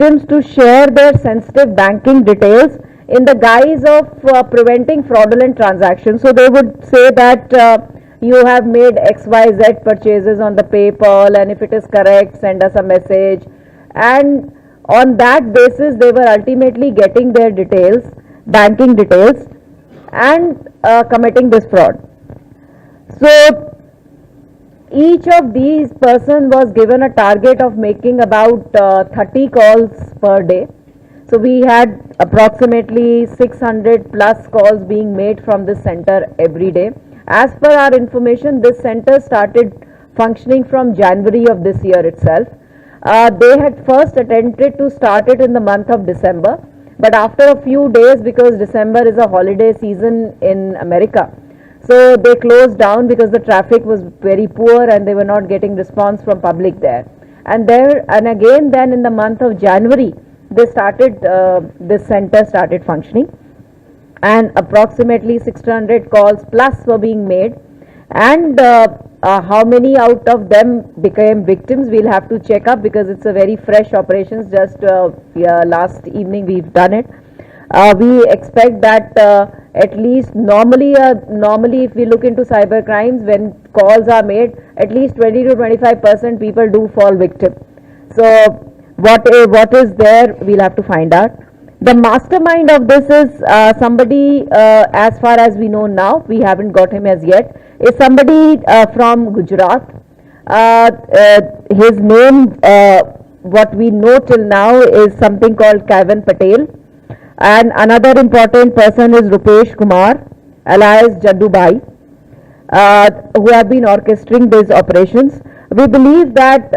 victims to share their sensitive banking details in the guise of preventing fraudulent transactions. So they would say that you have made XYZ purchases on the PayPal, and if it is correct, send us a message. And on that basis, they were ultimately getting their details, banking details, and committing this fraud. So each of these persons was given a target of making about 30 calls per day. So we had approximately 600 plus calls being made from this center every day. As per our information, this center started functioning from January of this year itself. They had first attempted to start it in the month of December, but after a few days, because December is a holiday season in America, so they closed down because the traffic was very poor and they were not getting response from public there. And again then in the month of January, they started, this center started functioning, and approximately 600 calls plus were being made. And how many out of them became victims, we'll have to check up, because it's a very fresh operations. Just last evening we've done it. We expect that at least normally if we look into cyber crimes, when calls are made, at least 20 to 25% people do fall victim. So what is there, we'll have to find out. The mastermind of this is somebody, as far as we know now, we haven't got him as yet, is somebody from Gujarat. His name, what we know till now, is something called Kaivan Patel. And another important person is Rupesh Kumar, alias Jaddubai, who have been orchestrating these operations. We believe that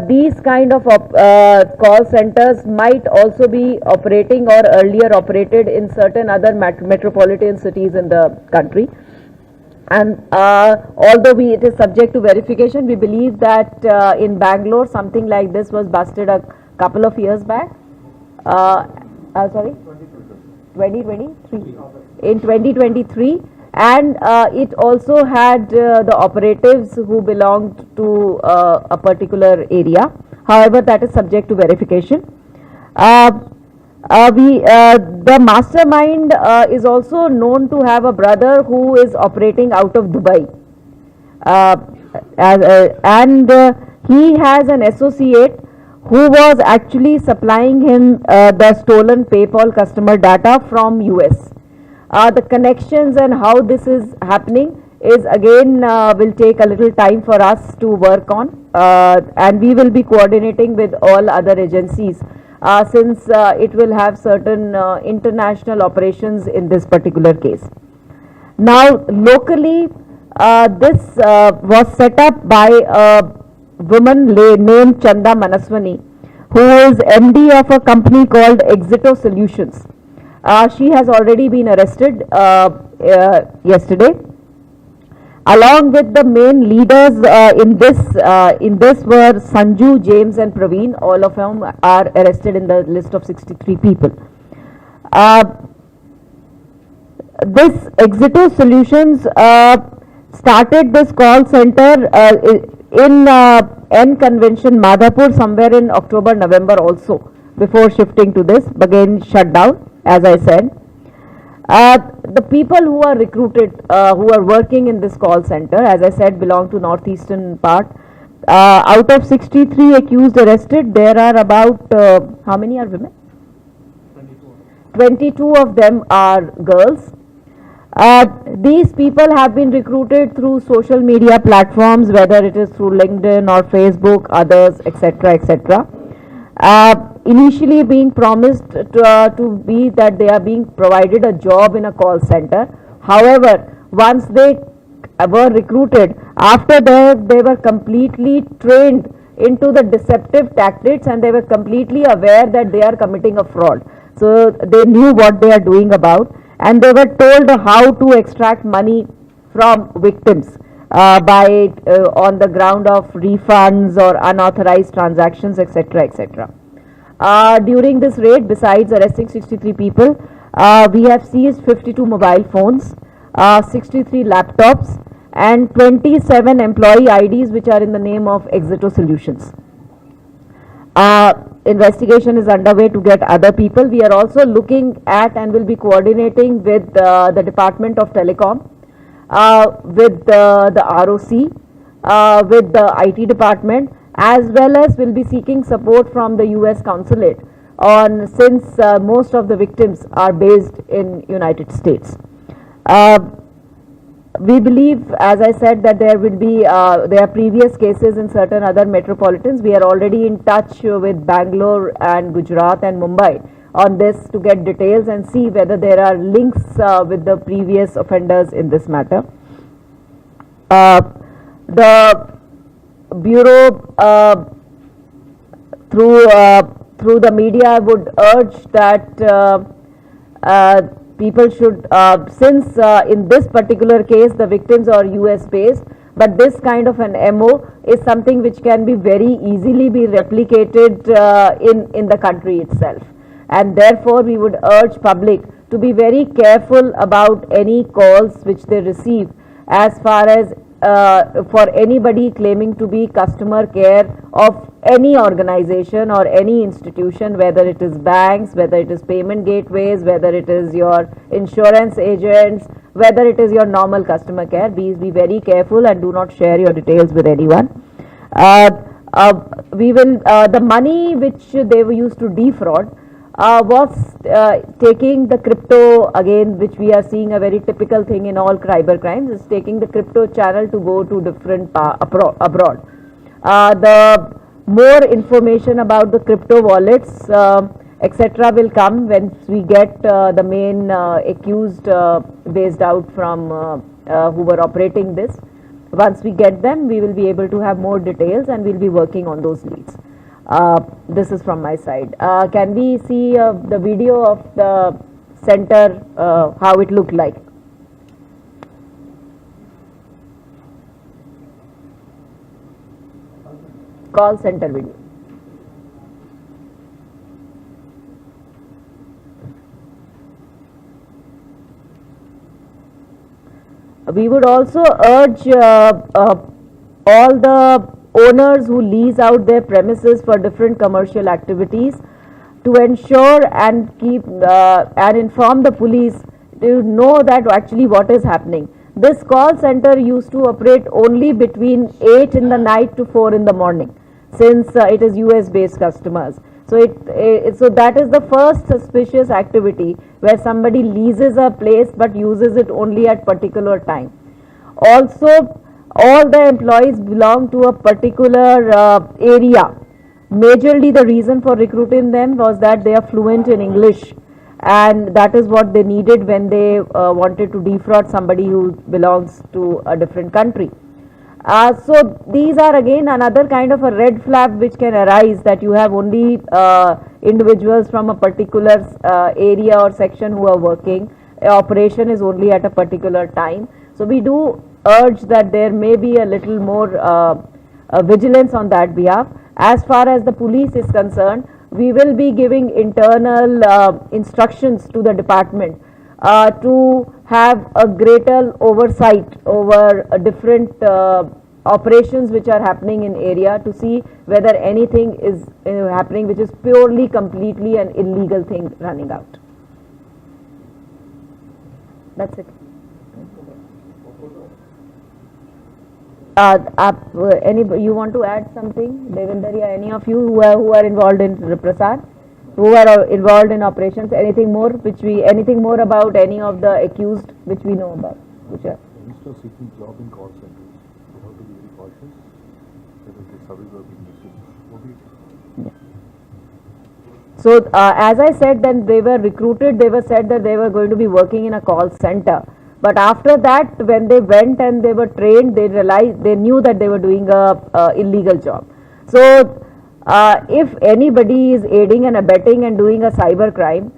these kind of call centers might also be operating or earlier operated in certain other metropolitan cities in the country. And although it is subject to verification, we believe that in Bangalore something like this was busted a couple of years back. Sorry, 2023. In 2023. And it also had the operatives who belonged to a particular area. However, that is subject to verification. The mastermind is also known to have a brother who is operating out of Dubai, and he has an associate who was actually supplying him the stolen PayPal customer data from US. The connections and how this is happening is again will take a little time for us to work on, and we will be coordinating with all other agencies since it will have certain international operations in this particular case. Now locally, this was set up by a woman named Chanda Manaswani, who is MD of a company called Exito Solutions. She has already been arrested yesterday. Along with the main leaders in this were Sanju, James and Praveen. All of them are arrested in the list of 63 people. This Exito Solutions started this call center in N Convention Madhapur somewhere in October, November also, before shifting to this, again shut down. As I said, the people who are recruited, who are working in this call center, as I said, belong to northeastern part. Out of 63 accused arrested, there are about, how many are women? 22 of them are girls. These people have been recruited through social media platforms, whether it is through LinkedIn or Facebook, others, etc., etc. Initially being promised to be that they are being provided a job in a call center. However, once they were recruited, after that they were completely trained into the deceptive tactics, and they were completely aware that they are committing a fraud. So they knew what they are doing about, and they were told how to extract money from victims by on the ground of refunds or unauthorized transactions, etc., etc. During this raid, besides arresting 63 people, we have seized 52 mobile phones, 63 laptops and 27 employee IDs which are in the name of Exito Solutions. investigation is underway to get other people. We are also looking at and will be coordinating with the Department of Telecom, with the ROC, with the IT department, as well as will be seeking support from the US consulate on, since most of the victims are based in United States. We believe, as I said, that there will be there are previous cases in certain other metropolitans. We are already in touch with Bangalore and Gujarat and Mumbai on this to get details and see whether there are links with the previous offenders in this matter. The Bureau through the media would urge that people should, since in this particular case the victims are US based, but this kind of an MO is something which can be very easily be replicated in the country itself, and therefore we would urge public to be very careful about any calls which they receive, as far as for anybody claiming to be customer care of any organization or any institution, whether it is banks, whether it is payment gateways, whether it is your insurance agents, whether it is your normal customer care. Please be very careful and do not share your details with anyone. We will the money which they were used to defraud was taking the crypto, again, which we are seeing a very typical thing in all cyber crimes, is taking the crypto channel to go to different abroad. The more information about the crypto wallets, etc., will come when we get the main accused based out from who were operating this. Once we get them, we will be able to have more details and we'll be working on those leads. This is from my side. Can we see the video of the center, how it looked like? Call center video. We would also urge all the owners who lease out their premises for different commercial activities to ensure and keep and inform the police to know that actually what is happening. This call center used to operate only between 8 in the night to 4 in the morning, since it is US based customers. So so that is the first suspicious activity, where somebody leases a place but uses it only at particular time. Also, all the employees belong to a particular area. Majorly the reason for recruiting them was that they are fluent in English, and that is what they needed when they wanted to defraud somebody who belongs to a different country. So these are again another kind of a red flag which can arise, that you have only individuals from a particular area or section who are working. Operation is only at a particular time. So we do urge that there may be a little more vigilance on that behalf. As far as the police is concerned, we will be giving internal instructions to the department to have a greater oversight over different operations which are happening in area, to see whether anything is happening which is purely, completely an illegal thing running out. That's it. Anybody, you want to add something, Devindarya? Any of you who are involved in Prasad, who are involved in operations? Anything more anything more about any of the accused which we know about? Which are seeking job in call centers, you have to be very cautious because the service are being misused. So as I said, then they were recruited. They were said that they were going to be working in a call center. But after that, when they went and they were trained, they realized, they knew that they were doing a illegal job. So if anybody is aiding and abetting and doing a cyber crime,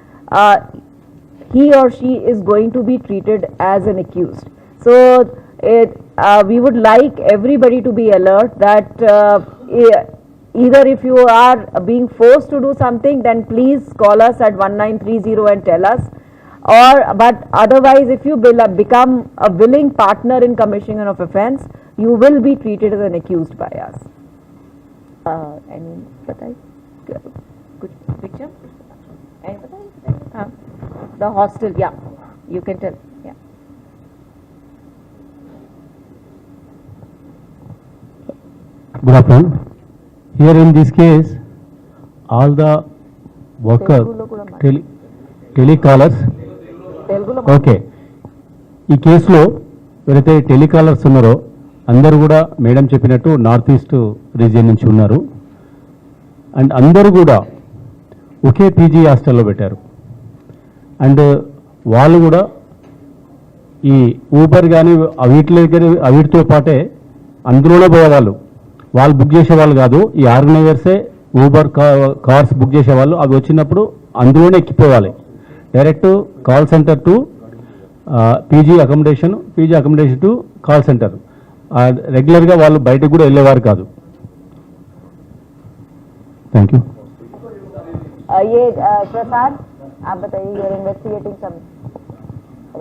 he or she is going to be treated as an accused. So we would like everybody to be alert that either if you are being forced to do something, then please call us at 1930 and tell us. But otherwise, if you become a willing partner in commission of offence, you will be treated as an accused by us. कुछ picture? The hostel, yeah, you can tell, yeah. Good afternoon. Here in this case, all the workers, telecallers, okay, ఈ కేసులో ఎవరైతే telecallers ఉన్నారో అందరూ కూడా madam చెప్పినట్టు north east region నుంచి ఉన్నారు. అండ్ అందరూ కూడా ఒకే పీజీ హాస్టల్లో పెట్టారు. అండ్ వాళ్ళు కూడా ఈ ఊబర్ కానీ వీటితో పాటే అందులోనే పోయేవాళ్ళు. వాళ్ళు బుక్ చేసేవాళ్ళు కాదు, ఈ ఆర్గనైజర్సే ఊబర్ కార్స్ బుక్ చేసేవాళ్ళు. అవి వచ్చినప్పుడు అందులోనే ఎక్కిపోవాలి. Direct call center to PG accommodation to call center. రెగ్యులర్గా వాళ్ళు బయటకు కూడా వెళ్ళేవారు కాదు. Thank you. ये प्रसाद, आप बताइए, यू आर इन्वेस्टिगेटिंग सम,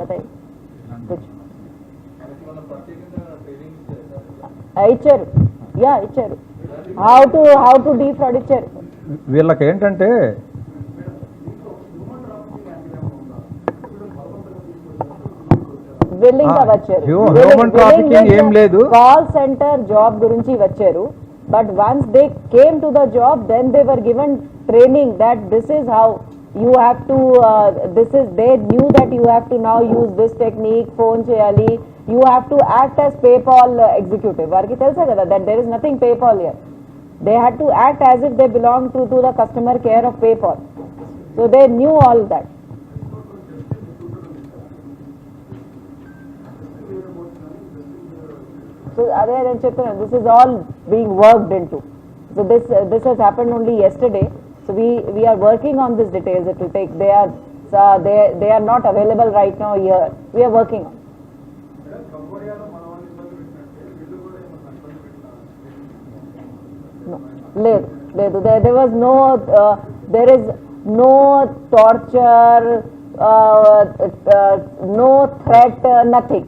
बताइए कुछ. ఇచ్చారు, యా ఇచ్చారు. హౌ టు డీఫ్రాడ్ ఇచ్చారు. వీళ్ళకి ఏంటంటే బిల్లింగ్ గా వచ్చారు, హ్యూమన్ ట్రాఫికింగ్ ఏం లేదు, కాల్ సెంటర్ జాబ్ గురించి వచ్చారు. But once they came to the job, then they were given training that this is how you have to they knew that you have to now use this technique, phone cheyali, you have to act as PayPal executive. Varki telsa kada that there is nothing PayPal here. They had to act as if they belong to the customer care of PayPal. So they knew all that. So other than Chetan, this is all being worked into. So this has happened only yesterday. So we are working on this details. It will take. They are not available right now here. We are working on. No, there was no. There is no torture, no threat, nothing.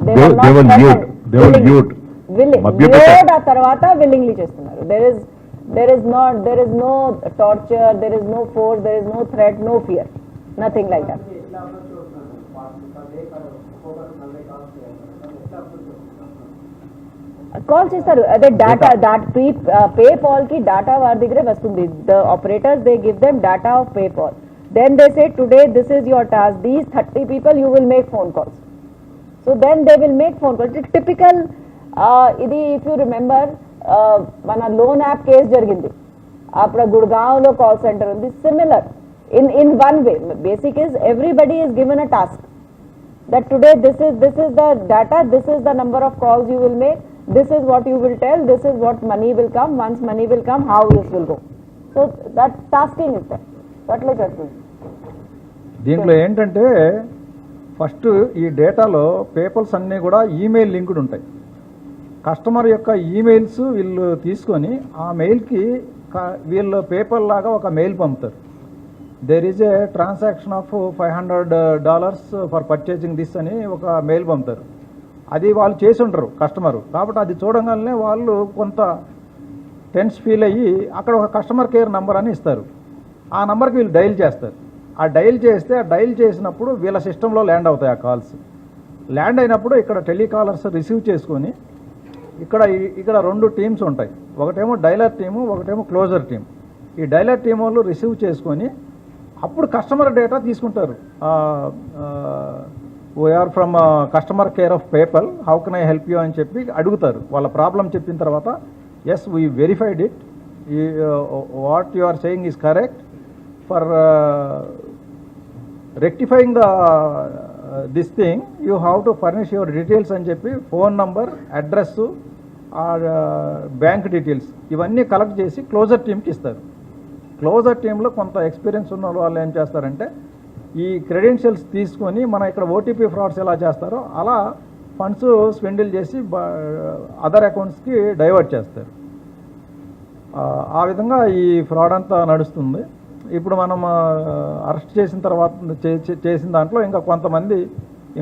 They were nude. They were nude. Willing. Nude a tarvata willingly chestunaru. There is no torture, there is no force, there is no threat, no fear, nothing like that. Call చేస్తారు, అదే data PayPal కి data వారి దగ్గరే వస్తుంది. The operators they give them data of PayPal. Then they say today this is your task, these 30 people you will make phone calls. So then they will make phone calls. It's typical. ఇది if you remember, మన loan app case జరిగింది అప్పుడు గుడ్గాంవ్లో call centre ఉంది. Similar in one way. Basic is everybody is given a task that today this is the data, this is the number of calls you will make, this is what you will tell, this is what money will come, once money will come, how this will go. So that tasking is that. అట్లే చేస్తుంది. దీంట్లో ఏంటంటే first ఈ డేటాలో papers అన్నీ కూడా email linked ఉంటాయి. Customer యొక్క ఈమెయిల్స్ వీళ్ళు తీసుకొని ఆ మెయిల్కి వీళ్ళు పేపర్ లాగా ఒక మెయిల్ పంపుతారు. There is a transaction of $500 for purchasing this అని ఒక మెయిల్ పంపుతారు. అది వాళ్ళు చేసి ఉంటారు కస్టమరు. కాబట్టి అది చూడగానే వాళ్ళు కొంత టెన్స్ ఫీల్ అయ్యి అక్కడ ఒక కస్టమర్ కేర్ నెంబర్ అని ఇస్తారు. ఆ నెంబర్కి వీళ్ళు డైల్ చేస్తారు. ఆ డైల్ చేసినప్పుడు వీళ్ళ సిస్టంలో ల్యాండ్ అవుతాయి ఆ కాల్స్. ల్యాండ్ అయినప్పుడు ఇక్కడ టెలికాలర్స్ రిసీవ్ చేసుకొని ఇక్కడ 2 టీమ్స్ ఉంటాయి. ఒకటేమో డైలర్ టీము, ఒకటేమో క్లోజర్ టీం. ఈ డైలర్ టీం వాళ్ళు రిసీవ్ చేసుకొని అప్పుడు కస్టమర్ డేటా తీసుకుంటారు. We are from customer care of PayPal, how can I help you అని చెప్పి అడుగుతారు. వాళ్ళ ప్రాబ్లం చెప్పిన తర్వాత yes we verified it, what you are saying is correct, for rectifying the this thing you have to furnish your details అని చెప్పి phone number, address, bank details ఇవన్నీ collect చేసి క్లోజర్ టీంకి ఇస్తారు. క్లోజర్ టీంలో కొంత ఎక్స్పీరియన్స్ ఉన్న వాళ్ళు ఏం చేస్తారంటే ఈ క్రెడెన్షియల్స్ తీసుకొని మన ఇక్కడ ఓటీపీ ఫ్రాడ్స్ ఎలా చేస్తారో అలా ఫండ్స్ స్పెండిల్ చేసి అదర్ అకౌంట్స్కి డైవర్ట్ చేస్తారు. ఆ విధంగా ఈ ఫ్రాడ్ అంతా నడుస్తుంది. ఇప్పుడు మనం అరెస్ట్ చేసిన తర్వాత చేసిన దాంట్లో ఇంకా కొంతమంది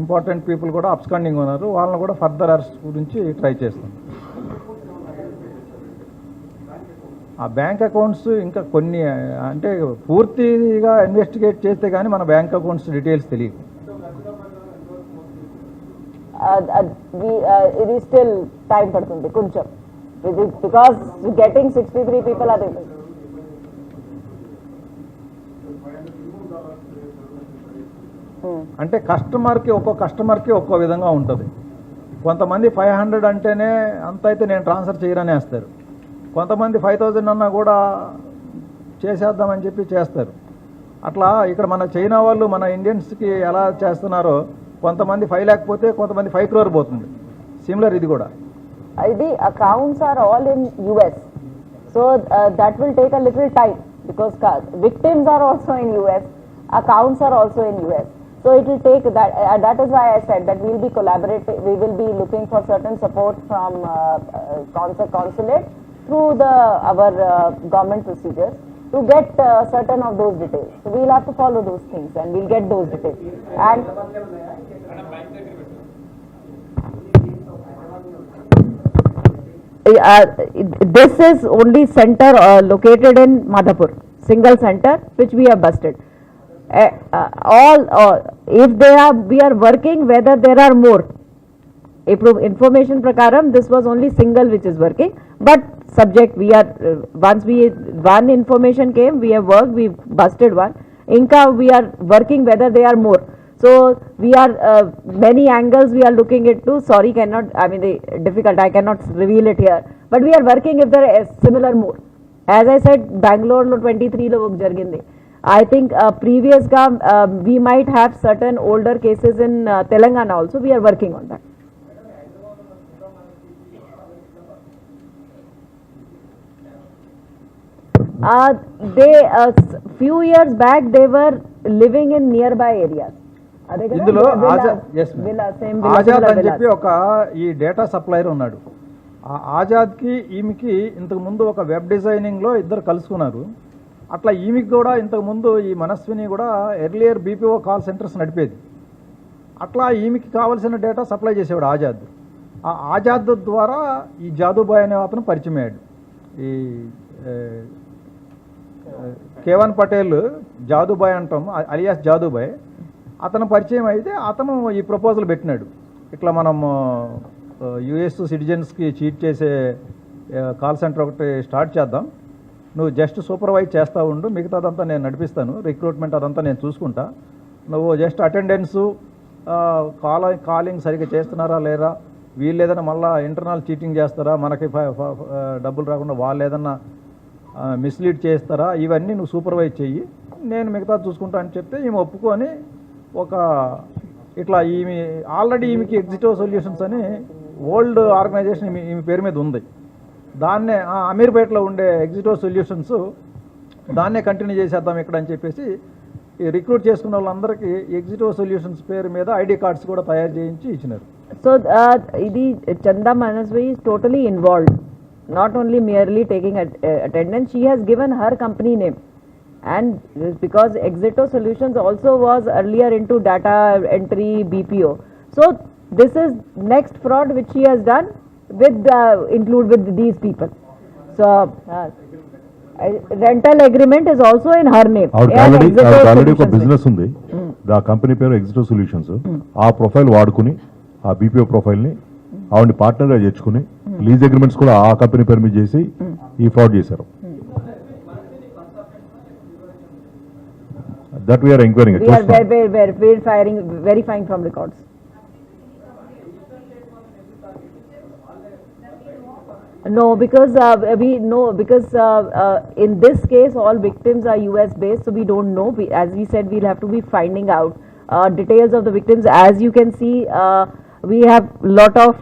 ఇంపార్టెంట్ పీపుల్ కూడా అబ్స్కాండింగ్ ఉన్నారు. వాళ్ళని కూడా ఫర్దర్ అరెస్ట్ గురించి ట్రై చేస్తాం. ఆ బ్యాంక్ అకౌంట్స్ ఇంకా కొన్ని అంటే పూర్తిగా ఇన్వెస్టిగేట్ చేస్తే కానీ మన బ్యాంక్ అకౌంట్స్ డీటెయిల్స్ తెలియదు. ఇది స్టిల్ టైం పడుతుంది కొంచెం, బికాస్ గెటింగ్ 63 పీపుల్ అది. అంటే ఒక్కో కస్టమర్కి ఒక్కో విధంగా ఉంటుంది. కొంతమంది 500 అంటేనే అంత అయితే నేను ట్రాన్స్ఫర్ చేయరని వేస్తారు. కొంతమంది 5000 అన్నా కూడా చేసేద్దామని చెప్పి చేస్తారు. అట్లా ఇక్కడ మన చైనా వాళ్ళు మన ఇండియన్స్కి ఎలా చేస్తున్నారో కొంతమంది 5 లేకపోతే కొంతమంది 5 crore పోతుంది. సిమిలర్ ఇది కూడా. The accounts are all in US, so that will take a little time because victims are also in US, accounts are also in US, so it will take that. That is why I said that we will be collaborating. We will be looking for certain support from consulate through our government procedures to get certain of those details. So we will have to follow those things and we will get those details. And this is only center located in Madhapur, single center which we have busted. If we are working, whether there are more. Information prakaram, this was only single which is working, but subject we are once one information came, we have worked, we busted one. Inka we are working whether they are more. So we are many angles we are looking into. Sorry, difficult. I cannot reveal it here. But we are working if there is similar more. As I said, Bangalore lo 23 lo jargindi. I think previous we might have certain older cases in Telangana also. We are working on that. Few years back they were living in nearby areas. ఇందులో ఆజాద్ అని చెప్పి ఒక ఈ data supplier ఉన్నాడు. ఆ ఆజాద్కి ఈమెకి ఇంతకు ముందు ఒక వెబ్ డిజైనింగ్లో ఇద్దరు కలుసుకున్నారు. అట్లా ఈమెకి కూడా ఇంతకుముందు ఈ మనస్విని కూడా ఎర్లియర్ బీపీఓ కాల్ సెంటర్స్ నడిపేది. అట్లా ఈమెకి కావాల్సిన డేటా సప్లై చేసేవాడు ఆజాద్. ఆ ఆజాద్ ద్వారా ఈ జాదూబాయ్ అనే అతను పరిచయం అయ్యాడు. ఈ కేవన్ పటేల్ జాదూబాయ్ అంటాం, అలియాస్ జాదూబాయ్. అతను పరిచయం అయితే అతను ఈ ప్రపోజల్ పెట్టినాడు. ఇట్లా మనం యుఎస్ సిటిజన్స్కి చీట్ చేసే కాల్ సెంటర్ ఒకటి స్టార్ట్ చేద్దాం, నువ్వు జస్ట్ సూపర్వైజ్ చేస్తూ ఉండు, మిగతాదంతా నేను నడిపిస్తాను, రిక్రూట్మెంట్ అదంతా నేను చూసుకుంటా, నువ్వు జస్ట్ అటెండెన్సు కాలింగ్ సరిగ్గా చేస్తున్నారా లేరా, వీళ్ళు ఏదైనా మళ్ళీ ఇంటర్నల్ చీటింగ్ చేస్తారా, మనకి డబ్బులు రాకుండా వాళ్ళు ఏదన్నా మిస్లీడ్ చేస్తారా, ఇవన్నీ నువ్వు సూపర్వైజ్ చెయ్యి, నేను మిగతా చూసుకుంటా అని చెప్తే ఈమె ఒప్పుకొని ఒక ఇట్లా ఈమెకి ఎగ్జిటో సొల్యూషన్స్ అని ఓల్డ్ ఆర్గనైజేషన్ ఈమె పేరు మీద ఉంది. దాన్నే అమీర్పేటలో ఉండే ఎగ్జిటో సొల్యూషన్స్ దాన్నే కంటిన్యూ చేసేద్దాం ఇక్కడ అని చెప్పేసి ఈ రిక్రూట్ చేసుకున్న వాళ్ళందరికీ ఎగ్జిటో సొల్యూషన్స్ పేరు మీద ఐడి కార్డ్స్ కూడా తయారు చేయించి ఇచ్చినారు. సో ఇది చందా మనస్వి is totally involved, not only merely taking attendance, she has given her company name. And because Exito Solutions also was earlier into data entry BPO, so this is next fraud which she has done with with these people. So rental agreement is also in her name. Already ఒక business ఉంది, ఆ company పేరు ఎగ్జిటో solutions. ఆ profile వాడుకుని ఆ BPO ప్రొఫైల్ని ఆవిడ పార్ట్నర్గా చేర్చుకుని lease agreements కూడా ఆ కంపెనీ పేరు మీద చేసి ఈ ఫ్రాడ్ చేశారు. That we are inquiring. We are verifying from records. No, because in this case all victims are US based, so we don't know. As we said, we'll have to be finding out details of the victims. As you can see, we have lot of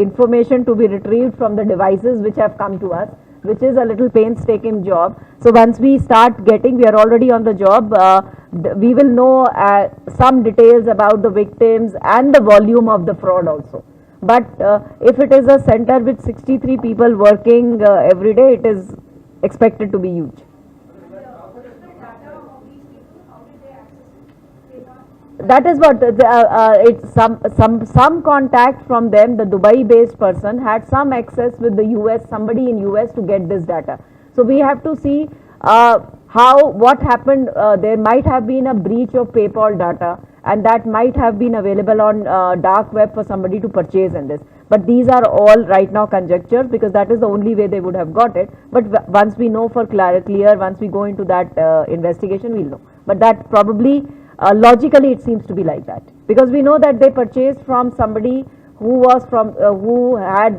information to be retrieved from the devices which have come to us, which is a little painstaking job. So once we start getting, we are already on the job, we will know some details about the victims and the volume of the fraud also. But if it is a center with 63 people working every day, it is expected to be huge. that is what it's some contact from them. The Dubai based person had some access with the US, somebody in US to get this data. So we have to see what happened. There might have been a breach of PayPal data, and that might have been available on dark web for somebody to purchase in this. But these are all right now conjectures, because that is the only way they would have got it. But once we know for clear, once we go into that investigation, we'll know. But that probably logically it seems to be like that, because we know that they purchased from somebody who was from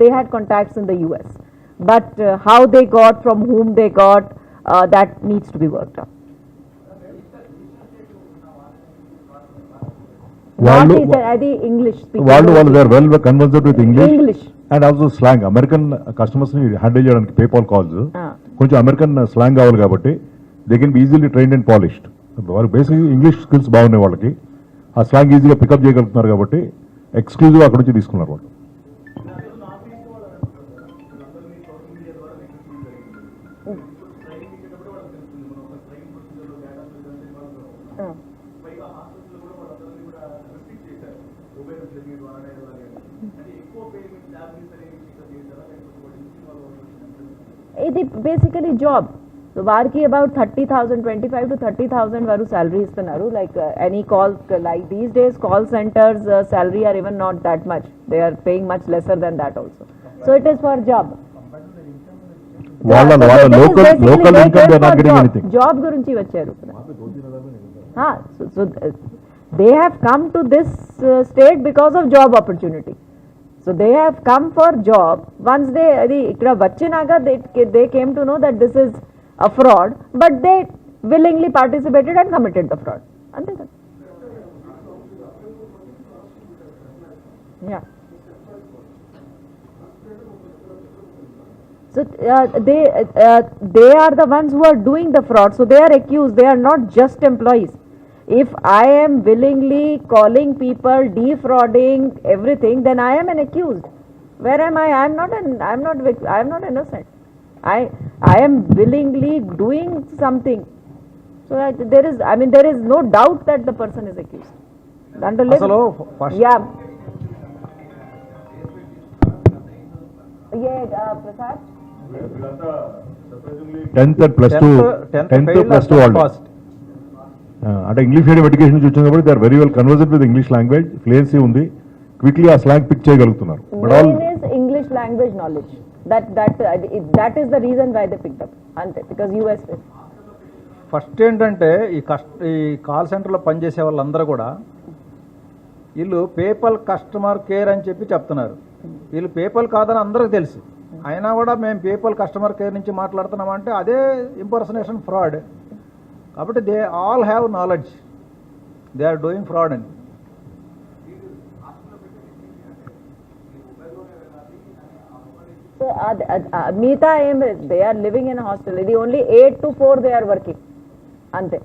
they had contacts in the US. But how they got, from whom they got, that needs to be worked out. వాళ్ళు అది English వాళ్ళు they are well conversed with English English and also slang. American customers ని handle చేయడానికి PayPal calls కొంచెం American slang కావాలి కాబట్టి they can be easily trained and polished. వారు basic English skills బాగున్నాయి వాళ్ళకి, ఆ స్లాంగ్ ఈజీగా పికప్ చేయగలుగుతున్నారు కాబట్టి ఎక్స్క్లూజివ్ అక్కడ నుంచి తీసుకున్నారు వాళ్ళు. ఇది బేసికలీ జాబ్. వారికి అబౌట్ 30,000, 25 to 30,000 వరకు శాలరీ ఇస్తున్నారు. Like any call, like these days call centres salary are even not that much, they are paying much lesser than that also. So it is for job. Job గురించి వచ్చారు. So they have come to this state because of job opportunity. So they have come for job. Once they ikkada vachinaga, they came to know that this is a fraud, but they willingly participated and committed the fraud. Ante kada. Yeah. So they are the ones who are doing the fraud. So they are accused. They are not just employees. If I am willingly calling people, defrauding everything, then I am an accused. Where am I? I am not innocent. I am willingly doing something. So there is no doubt that the person is accused. Asalo first, yeah. Prasad? 10th plus 2 వాళ్ళు అంటే English medium education నుంచి వచ్చిన కాబట్టి they are very well conversed with English language, fluency ఉంది, quickly ఆ slang pick చేయగలుగుతున్నారు. But all English language knowledge, that is the reason why they picked up. అంతే, because US first ఏంటంటే ఈ call సెంటర్లో పనిచేసే వాళ్ళందరూ కూడా వీళ్ళు పేపల్ కస్టమర్ కేర్ అని చెప్పి చెప్తున్నారు. వీళ్ళు పేపల్ కాదని అందరికీ తెలుసు, అయినా కూడా మేము పేపల్ కస్టమర్ కేర్ నుంచి మాట్లాడుతున్నామంటే అదే ఇంపర్సనేషన్, ఫ్రాడ్. కాబట్టి they all have knowledge, they are doing fraud అని. So మిగతా ఏం, they are living in hostel. ఇది only 8 to 4 they are working అంతే.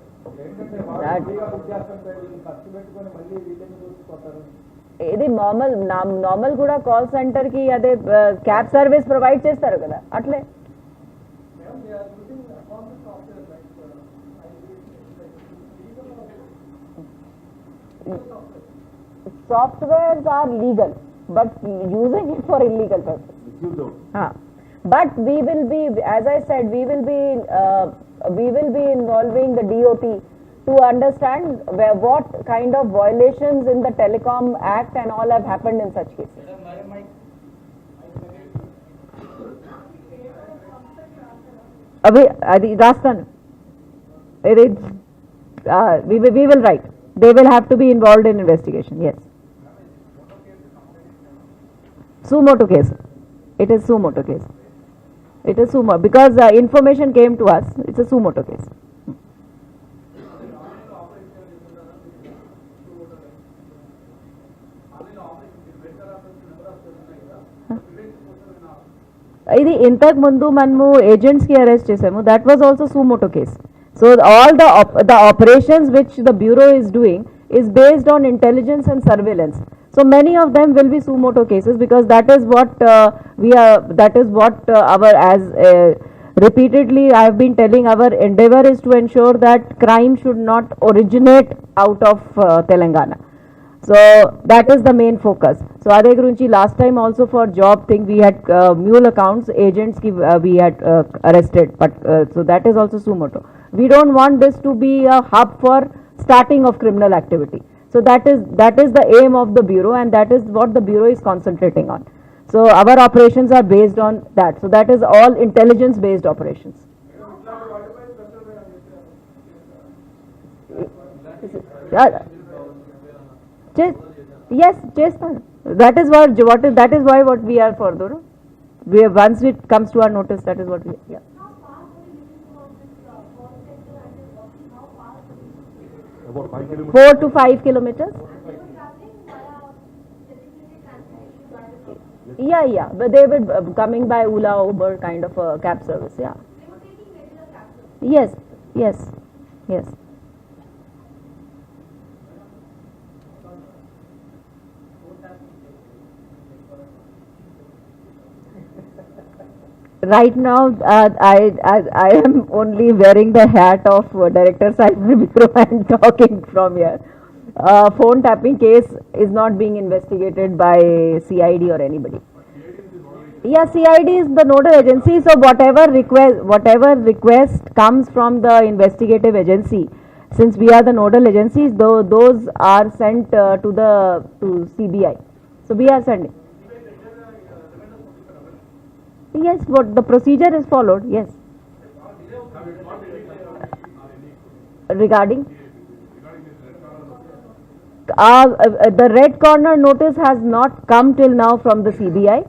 ఇది నార్మల్ కూడా కాల్ సెంటర్ కి అదే క్యాబ్ సర్వీస్ ప్రొవైడ్ చేస్తారు కదా, అట్లే. Softwares are legal, but using it for illegal purpose. But we will be, as I said, we will be involving the DOT to understand what kind of violations in the Telecom Act and all have happened in such cases. Adi Rastan, we will write. They will have to be involved in investigation. Yes. Sumoto case. It is Sumoto case. It is Sumoto because information came to us. It's a Sumoto case. ఇది ఇంతకు ముందు మనము agents కి arrest చేసాము. That was also Sumoto case. So all the operations which the bureau is doing is based on intelligence and surveillance. So many of them will be Sumoto cases because that is what our as Repeatedly, I have been telling our endeavor is to ensure that crime should not originate out of Telangana. So that is the main focus. So Ade Gurunchi, last time also for job thing we had mule accounts agents we had arrested, but so that is also Sumoto. We don't want this to be a hub for starting of criminal activity. So that is the aim of the bureau, and that is what the bureau is concentrating on. So our operations are based on that. So that is all intelligence based operations. Yes, that is what we are for. Once it comes to our notice, that is what we. Yeah. 4 to 5 kilometers. Yeah, but they were coming by Ola, Uber kind of a cab service. Yeah. Yes. Right now, I am only wearing the hat of Director Cyber Bureau and talking from here. Phone tapping case is not being investigated by CID or anybody. Yeah, CID is the nodal agency, so whatever request comes from the investigative agency, since we are the nodal agencies, those are sent to CBI. So we are sending. Yes, what the procedure is followed. Yes. Regarding the red corner notice has not come till now from the CBI,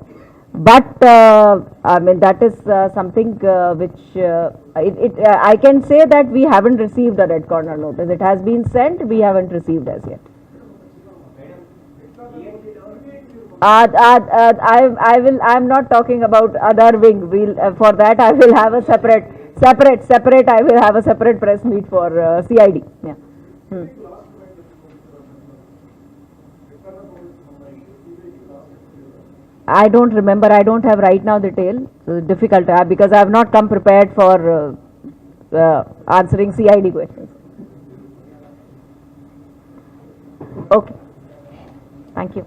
but I mean that is something which I can say that we haven't received the red corner notice. It has been sent, we haven't received as yet. I'm not talking about other wing. For that I will have a separate. I will have a separate press meet for CID. Yeah. I don't remember. I don't have right now the detail. So difficult because I have not come prepared for answering CID questions. Okay. Thank you.